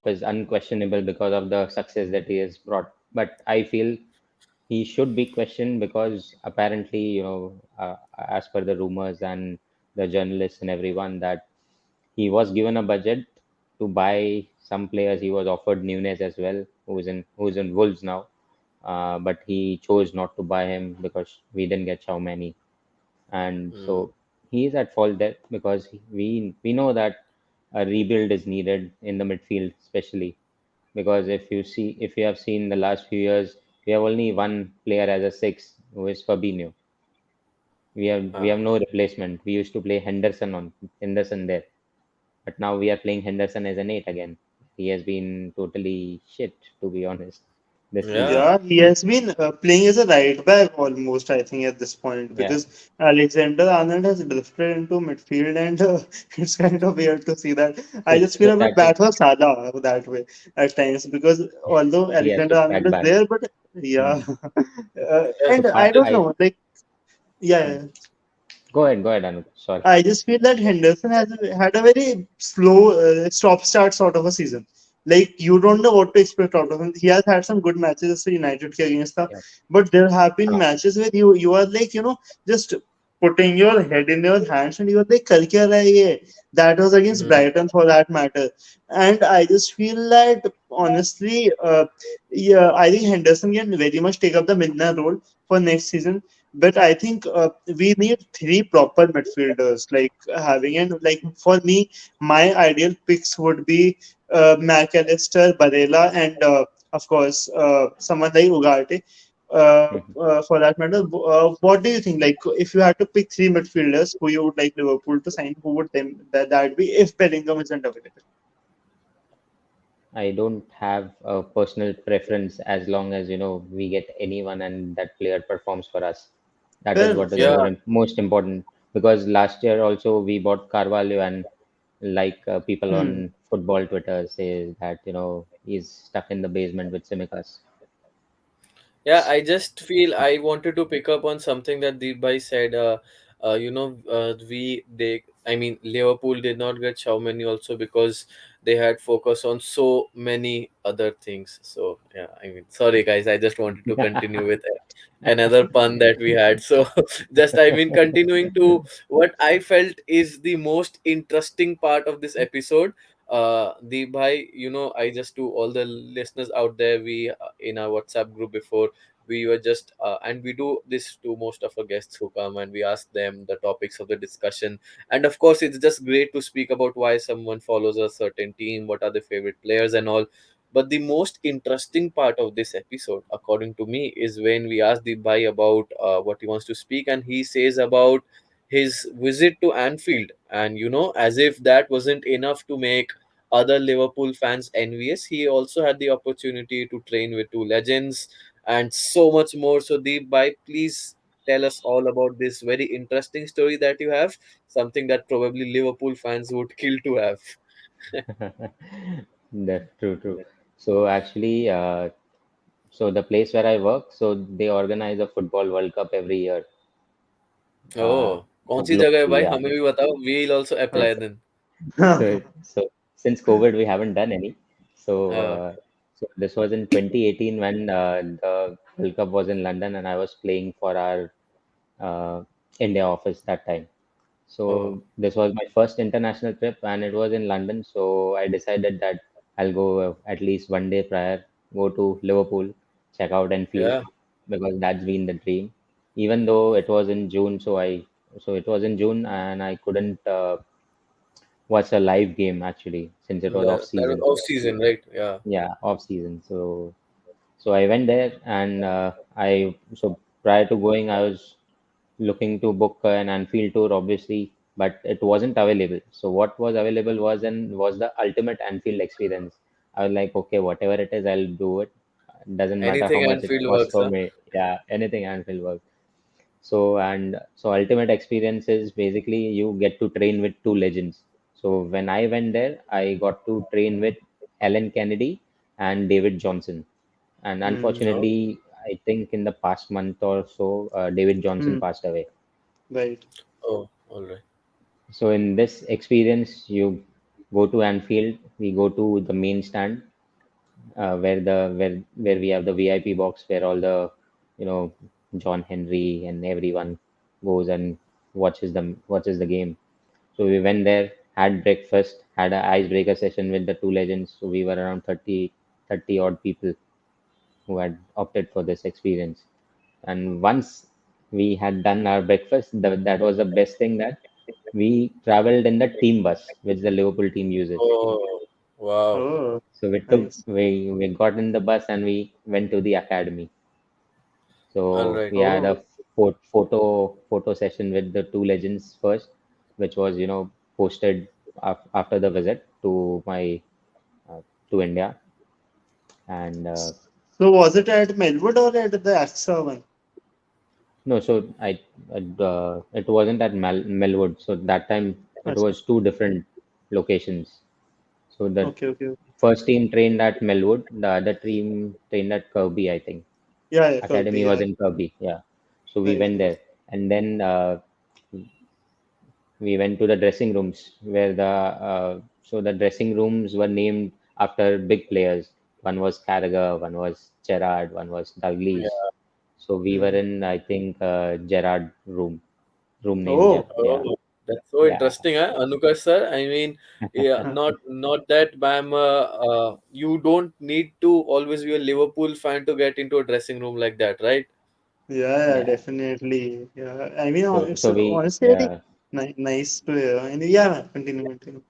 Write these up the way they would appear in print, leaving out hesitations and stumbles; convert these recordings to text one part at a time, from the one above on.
is unquestionable because of the success that he has brought. But I feel he should be questioned because apparently, as per the rumors and the journalists and everyone, that he was given a budget to buy some players. He was offered Nunez as well, who's in Wolves now, but he chose not to buy him because we didn't get Many, and Hmm. so he is at fault there because we know that a rebuild is needed in the midfield, especially because if you have seen the last few years, we have only one player as a six, who is Fabinho. We have Ah. no replacement. We used to play Henderson there, but now we are playing Henderson as an eight again. He has been totally shit, to be honest, this season. Yeah. Yeah, he has been playing as a right back almost, I think, at this point, Yeah, because Alexander Arnold has drifted into midfield, and it's kind of weird to see that. I it's just feel a bit started. bad for Salah that way at times, because although He has to Alexander track Arnold is back. there, but yeah, Mm. Yeah. and So I don't Just know, like, yeah, mm. yeah. Go ahead, Anup. Sorry. I just feel that Henderson has had a very slow stop-start sort of a season. Like you don't know what to expect out of him. He has had some good matches as a United against the, Yeah. but there have been matches where you are like just putting your head in your hands and you are like kar kya raha hai ye? That was against hmm. Brighton for that matter. And I just feel that honestly, yeah, I think Henderson can very much take up the midnight role for next season, but I think we need three proper midfielders, like having, and like for me, my ideal picks would be McAllister, Barella, and of course someone like Ugarte. Mhm. For that matter, what do you think? Like, if you had to pick three midfielders who you would like Liverpool to sign, who would that be if Bellingham isn't available? I don't have a personal preference as long as we get anyone and that player performs for us. That Fair is what enough. is Yeah. most important because last year also we bought Carvalho, and like people Hmm. on football Twitter say that he's stuck in the basement with Simicas. Yeah, I just feel I wanted to pick up on something that Deepai said. I mean, Liverpool did not get Xiaomani also because they had focus on so many other things. So yeah, I mean, sorry guys, I just wanted to continue with another pun that we had. So just I mean, continuing to what I felt is the most interesting part of this episode. The bhai, I just to all the listeners out there, we in our WhatsApp group before we were just and we do this to most of our guests who come, and we ask them the topics of the discussion. And of course it's just great to speak about why someone follows a certain team, what are their favorite players and all. But the most interesting part of this episode, according to me, is when we ask the guy about what he wants to speak, and he says about his visit to Anfield. And as if that wasn't enough to make other Liverpool fans envious, he also had the opportunity to train with two legends and so much more. So, Deep, bye, please tell us all about this very interesting story that you have, something that probably Liverpool fans would kill to have. That's true, true. So actually, so the place where I work, so they organize a football World Cup every year. Uh, Oh, कौन सी जगह है Globally, भाई, yeah. हमें भी बताओ, we'll also apply It's then. so since COVID, we haven't done any. So uh, so this was in 2018 when the World Cup was in London, and I was playing for our uh, India office that time. oh, So this was my first international trip, and it was in London. So I decided that I'll go at least one day prior, go to Liverpool, check out Enfield, yeah. because that's been the dream. Even though it was in June, so it was in June, and I couldn't watch a live game actually since it was Yeah, off that was season. off season, right? Yeah. Yeah, off season. So I went there, and so prior to going, I was looking to book an Anfield tour, obviously, but it wasn't available. So what was available was the ultimate Anfield experience. I was like, okay, whatever it is, I'll do it. Doesn't matter how Anything much it Anfield costs works, for huh? me. Yeah, anything Anfield works. So ultimate experience is basically you get to train with two legends. So when I went there, I got to train with Alan Kennedy and David Johnson. And Hmm. Oh, unfortunately, I think in the past month or so, David Johnson Hmm. passed away. Right. Oh, all right. So in this experience, you go to Anfield, we go to the main stand, where we have the VIP box where all the, you know, John Henry and everyone goes and watches the game. So we went there, had breakfast, had an icebreaker session with the two legends. So we were around 30 odd people who had opted for this experience. And once we had done our breakfast, that was the best thing, that we traveled in the team bus, which the Liverpool team uses. Oh, wow. Oh, So nice. we got in the bus and we went to the academy. All So right. we had Oh, a photo session with the two legends first, which was, you know, posted after the visit uh, to India. And so was it at Melwood or at the AXA one? no, so it wasn't at Melwood. So that time it Acha. was two different locations. So the Okay, okay, okay. first team trained at Melwood, the other team trained at Kirby, I think. Yeah, yeah, Kirby, Academy was yeah. in Kirby, yeah. So we Right, went right. there, and then we went to the dressing rooms where the dressing rooms were named after big players. One was Carragher, one was Gerrard, one was Douglas. Yeah. So we were Hmm. in, I think, Gerrard room name Oh, Yeah, Oh, that's so yeah. interesting, huh? Anuka sir. I mean, yeah, not that I'm you don't need to always be a Liverpool fan to get into a dressing room like that, right? yeah, yeah, Yeah. definitely. Yeah, I mean, So it's so we honestly very yeah. nice to hear. And yeah, continue, continue.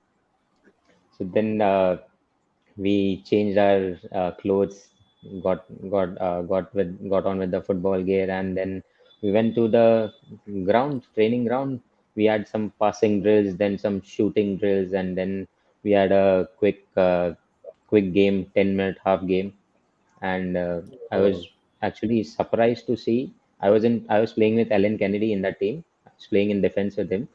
So then we changed our clothes, got on with the football gear, and then we went to the training ground. We had some passing drills, then some shooting drills, and then we had a quick game, 10-minute half game. And I Oh. was actually surprised to see I was playing with Ellen Kennedy in that team. I was playing in defense with him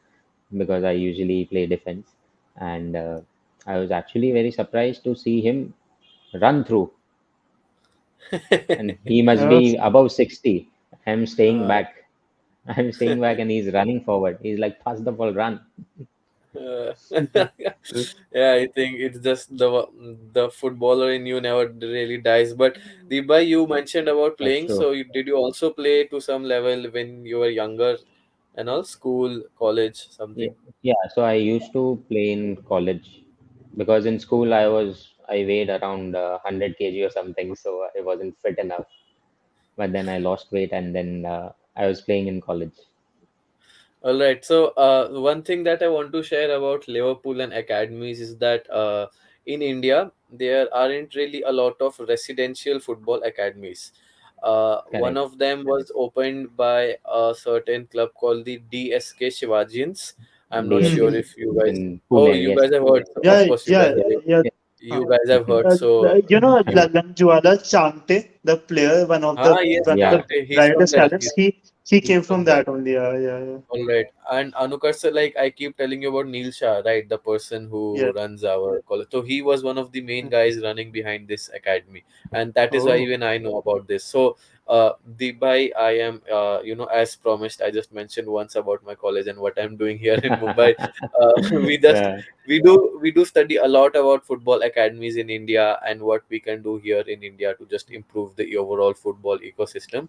because I usually play defense, and I was actually very surprised to see him run through, and he must Oh, be above 60. I'm staying Uh, back. I'm staying back, and he's running forward. He's like, pass the ball, run. Uh, yeah, I think it's just the footballer in you never really dies. But Deepa, you mentioned about That's playing. true. So did you also play to some level when you were younger, and all school, college, Yeah, something? yeah. So I used to play in college because in school I weighed around 100 kg or something, so I wasn't fit enough. But then I lost weight, and then I was playing in college. All right. So, one thing that I want to share about Liverpool and academies is that in India, there aren't really a lot of residential football academies. One Correct. of them was opened by a certain club called the DSK Shivajians. I'm not sure hmm. DSK if you guys. in Oh, Pune. you Yes. guys have heard. Of Yeah, course, you guys yeah, have heard. yeah. Yeah. Uh, You guys have heard. So, Lanjwala Chante, the player, yes, one of Yeah. the Chante. He's from brightest there. talents, he He's came from from there. that only. Yeah, yeah, yeah. All right. And Anukar sir, like I keep telling you about Neil Shah, right? The person Yeah. who runs our college. So he was one of the main guys running behind this academy. And that is why Oh. even I know about this. So Dubai, I am as promised, I just mentioned once about my college and what I'm doing here in Mumbai. We just Yeah. we do study a lot about football academies in India and what we can do here in India to just improve the overall football ecosystem.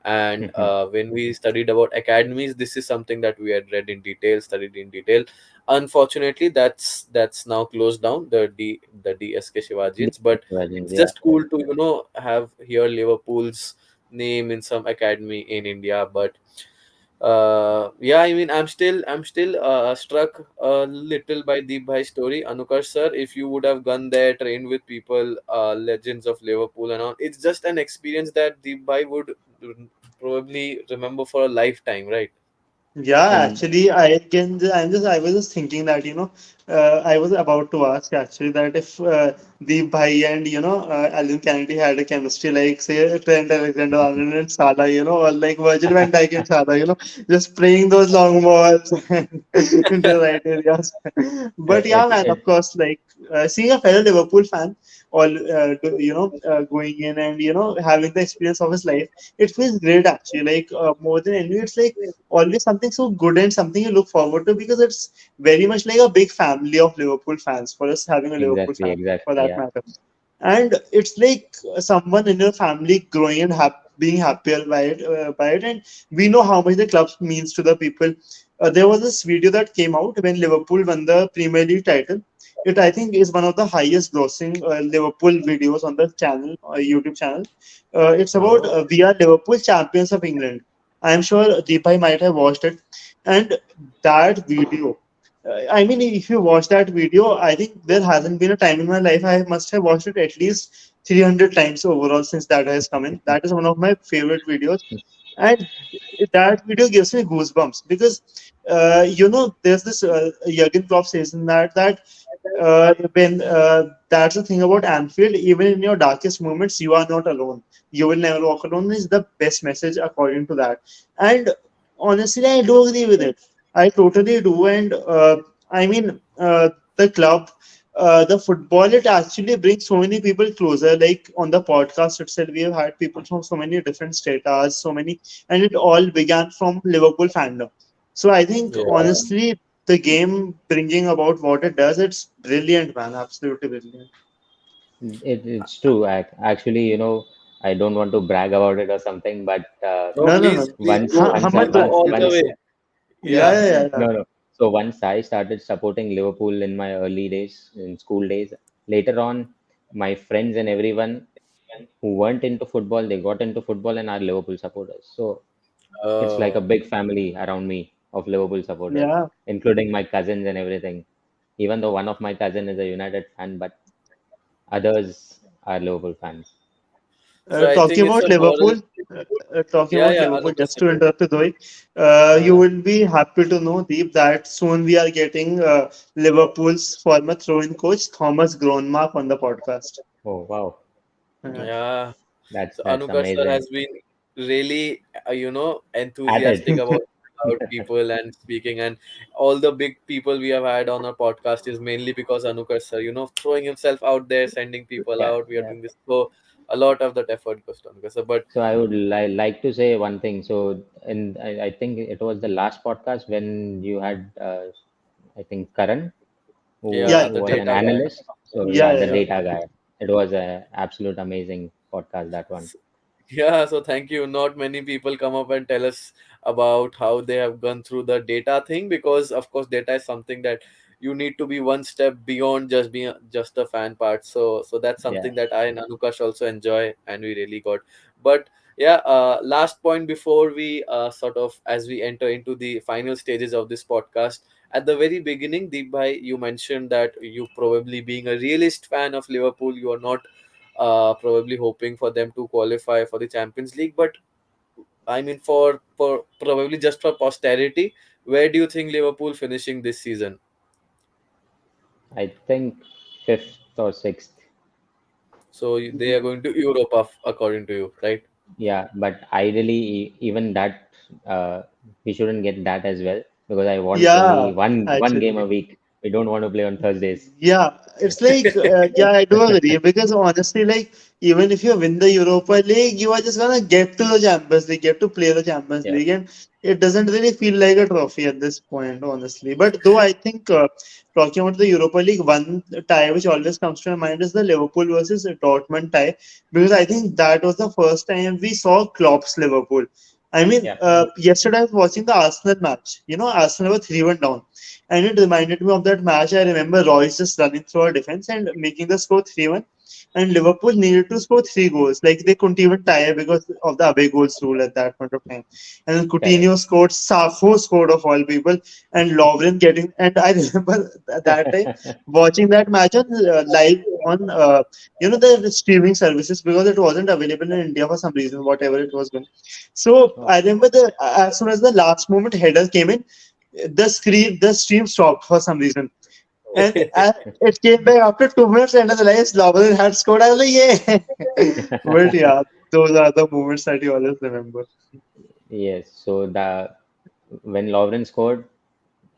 And when we studied about academies, this is something that we had read in detail, studied in detail. Unfortunately, that's now closed down, the DSK Shivajians. But Imagine, it's yeah. just cool to have here Liverpool's name in some academy in India. But yeah, I mean, I'm still struck a little by Deep Bhai's story. Anukar sir, if you would have gone there, trained with people, legends of Liverpool and all, it's just an experience that Deep Bhai would probably remember for a lifetime, right? Yeah, And actually, I was just thinking that, I was about to ask actually that if Deep Bhai and Alan Kennedy had a chemistry like say Trent Alexander-Arnold and Salah, or like Virgil van Dijk and Salah, just playing those long balls in the right areas. But It, yeah, man, of it, course, like seeing a fellow Liverpool fan, all going in and having the experience of his life, it feels great actually. Like more than any, it's like always something so good and something you look forward to because it's very much like a big family of Liverpool fans for us having a Liverpool exactly, fan for exactly. that Yeah, matter. And it's like someone in your family growing and being happier by it. And we know how much the club means to the people. There was this video that came out when Liverpool won the Premier League title. It I think is one of the highest grossing Liverpool videos on the channel, YouTube channel. It's about Oh, we are Liverpool champions of England. I'm sure Deepai might have watched it, and that video. I mean, if you watch that video, I think there hasn't been a time in my life I must have watched it at least 300 times overall since that has come in. That is one of my favorite videos, and that video gives me goosebumps because there's this Jurgen Klopp says in that when that's the thing about Anfield. Even in your darkest moments, you are not alone. You will never walk alone is the best message according to that. And honestly, I do agree with it. I totally do. And I mean, the club, the football, it actually brings so many people closer. Like on the podcast itself, we have had people from so many different status, so many, and it all began from Liverpool fandom. So I think yeah. honestly, the game bringing about what it does, it's brilliant, man. Absolutely brilliant. it's true. Actually, I don't want to brag about it or something, but No, No, no, please, no. please once, go, once, I, Hamad, please go once, all you the can once, say. way. Yeah, Yeah. yeah, yeah, yeah. no, no. So once I started supporting Liverpool in my early days, in school days, later on, my friends and everyone who weren't into football, they got into football and are Liverpool supporters. So it's like a Oh, big family around me of Liverpool supporters, Yeah. including my cousins and everything. Even though one of my cousin is a United fan, but others are Liverpool fans. so I Talking think it's about a moral. Liverpool, talking Yeah, about yeah, Liverpool, Anukas, just to go. interrupt you, Doi, you Uh, will be happy to know, Deep, that soon we are getting Liverpool's former throw-in coach, Thomas Groenmark, on the podcast. Oh wow, Uh, yeah. that's So that's Anukas sir amazing. has been really, At enthusiastic it. about about people and speaking, and all the big people we have had on our podcast is mainly because Anukas sir, throwing himself out there, sending people Yeah, out. We are yeah. doing this, so a lot of that effort goes to Anukas sir. But So I would like to say one thing. So, I think it was the last podcast when you had, I think, Karan, who, yeah, yeah, who the was yeah, an data guy. analyst. So, yeah, yeah, yeah, the yeah. data guy. It was a absolute amazing podcast, that one. Yeah, so thank you. Not many people come up and tell us about how they have gone through the data thing because, of course, data is something that you need to be one step beyond just being just a fan part. So that's Yeah, something that I and Anukash also enjoy, and we really got. But yeah, last point before we sort of as we enter into the final stages of this podcast. At the very beginning, Deep Bhai, you mentioned that you probably being a realist fan of Liverpool, you are not probably hoping for them to qualify for the Champions League. But I mean, for probably just for posterity, where do you think Liverpool finishing this season? I think fifth or sixth. So they are going to Europe, according to you, right? Yeah, but ideally, even that, we shouldn't get that as well because I want only Yeah, one game actually. a week. We don't want to play on Thursdays. Yeah, it's like, yeah, I do agree because honestly, like, even if you win the Europa League, you are just gonna get to the Champions League, get to play the Champions Yeah, League, and it doesn't really feel like a trophy at this point, honestly. But though I think, talking about the Europa League, one tie which always comes to my mind is the Liverpool versus Dortmund tie, because I think that was the first time we saw Klopp's Liverpool. I mean, yeah. yesterday I was watching the Arsenal match. Arsenal were 3-1 down. And it reminded me of that match. I remember Royce just running through our defense and making the score 3-1. And Liverpool needed to score three goals. Like they couldn't even tie because of the away goals rule at that point of time. And then Correct. Coutinho scored, Safo scored of all people, and Lovren getting. And I remember that time watching that match on live on the streaming services because it wasn't available in India for some reason, whatever it was going. So Oh, I remember as soon as the last moment header came in, the stream stopped for some reason. And it came back after 2 minutes, and I realized Lovren had scored. I was like, yeah. But yeah, those are the moments that you always remember. Yes, so the when Lovren scored,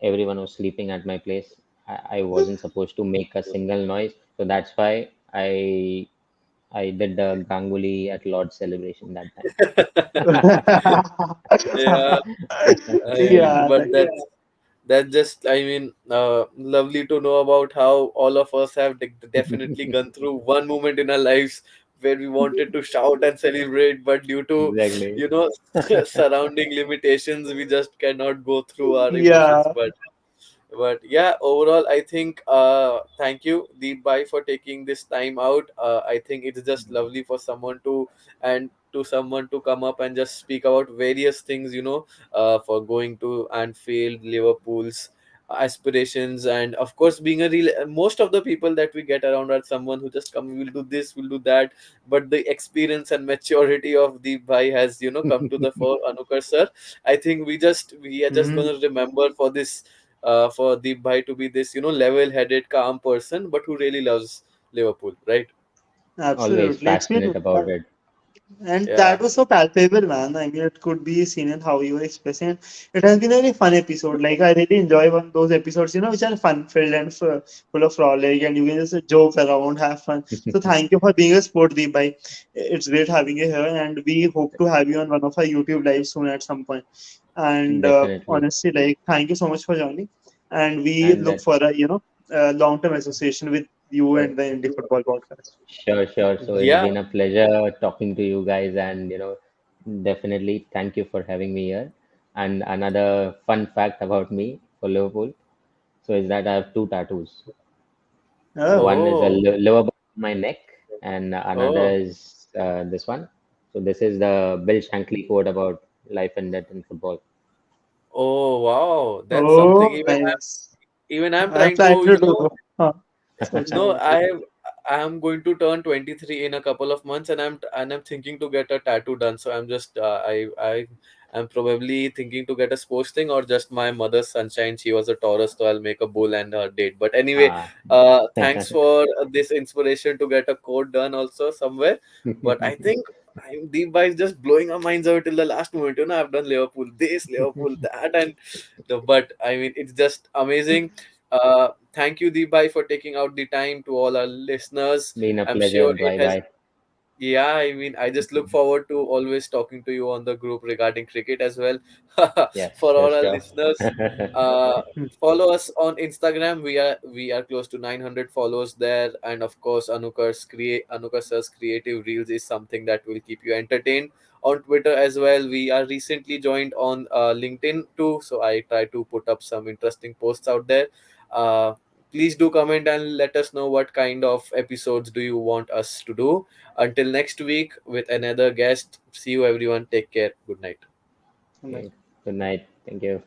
everyone was sleeping at my place. I wasn't supposed to make a single noise, so that's why I did the Ganguly at Lord's celebration that time. Yeah, I mean, Yeah, but that's just, I mean, lovely to know about how all of us have definitely gone through one moment in our lives where we wanted to shout and celebrate, but due to, Exactly. you know, surrounding limitations, we just cannot go through our yeah. emotions. But yeah, overall, I think thank you, Deep Bhai, for taking this time out. I think it's just lovely for someone to and to someone to come up and just speak about various things, for going to Anfield, Liverpool's aspirations, and of course being a real, most of the people that we get around are someone who just come, we'll do this, we'll do that, but the experience and maturity of Deep Bhai has, come to the fore. Anukar sir, I think we are just Mhm. gonna remember for this, for Deep Bhai to be this, level-headed, calm person, but who really loves Liverpool, right? Always Absolutely. It's been passionate about it. and Yeah. that was so palpable, man. I mean, it could be seen in how you were expressing it. It has been a very fun episode. Like, I really enjoy one of those episodes, which are fun-filled and full of frolic, and you can just joke around, have fun. So, thank you for being a sport, Deepai. It's great having you here, and we hope to have you on one of our YouTube lives soon at some point. And Definitely. honestly, like, thank you so much for joining. And we And look that, for a long-term association with you uh, and the Indie Football Podcast. sure, sure. So it's Yeah. been a pleasure talking to you guys, and definitely thank you for having me here. And another fun fact about me for Liverpool, so is that I have two tattoos. Oh. One is a Oh. Liverpool on my neck, and another Oh. is this one. So this is the Bill Shankly quote about life and death in football. Oh, wow. That's something Oh, even nice. I'm I'm trying planning to, to do. Huh. Switch no, over. I'm going to turn 23 in a couple of months, and I'm thinking to get a tattoo done. So I'm just I'm probably thinking to get a sports thing, or just my mother's sunshine. She was a Taurus, so I'll make a bull and her date. But anyway, Ah. thanks for this inspiration to get a code done also somewhere. But I think Deep by is just blowing our minds out till the last moment. I've done Liverpool this, Liverpool that, and but I mean, it's just amazing. Thank you, Deepai, for taking out the time to all our listeners. Been a I'm sure pleasure. it Bye has. bye. Yeah, I mean, I just look forward to always talking to you on the group regarding cricket as well. Yeah, For sure, all our sure. listeners, uh, follow us on Instagram. We are close to 900 followers there, and of course, Anukar's creative reels is something that will keep you entertained. On Twitter as well, we are recently joined on LinkedIn too, so I try to put up some interesting posts out there. Uh, Please do comment and let us know what kind of episodes do you want us to do. Until next week with another guest. See you, everyone. Take care. Good night. Bye. Okay. Good night. Thank you.